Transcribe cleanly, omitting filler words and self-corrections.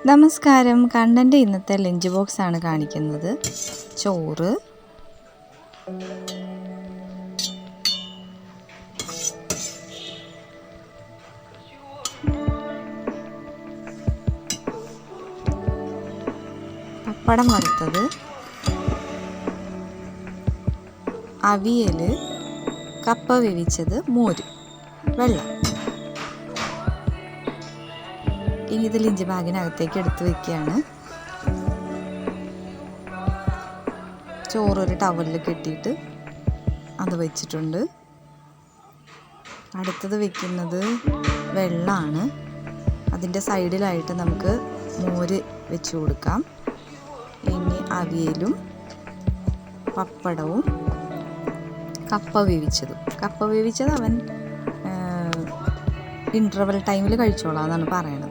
നമസ്കാരം. കണ്ണൻ്റെ ഇന്നത്തെ ലഞ്ച് ബോക്സ് ആണ് കാണിക്കുന്നത്. ചോറ്, പപ്പടം വറുത്തത്, അവിയൽ, കപ്പ വേവിച്ചത്, മോര്, വെള്ളം. ഇനി ഇത് ലഞ്ച് ബാഗിനകത്തേക്ക് എടുത്ത് വയ്ക്കുകയാണ്. ചോറൊരു ടവലിൽ കെട്ടിയിട്ട് അത് വെച്ചിട്ടുണ്ട്. അടുത്തത് വെക്കുന്നത് വെള്ളമാണ്. അതിൻ്റെ സൈഡിലായിട്ട് നമുക്ക് മോര് വെച്ച് കൊടുക്കാം. ഇനി അവിയലും പപ്പടവും കപ്പ വേവിച്ചത് അവൻ ഇൻ്റർവെൽ ടൈമിൽ കഴിച്ചോളാം എന്നാണ് പറയണത്.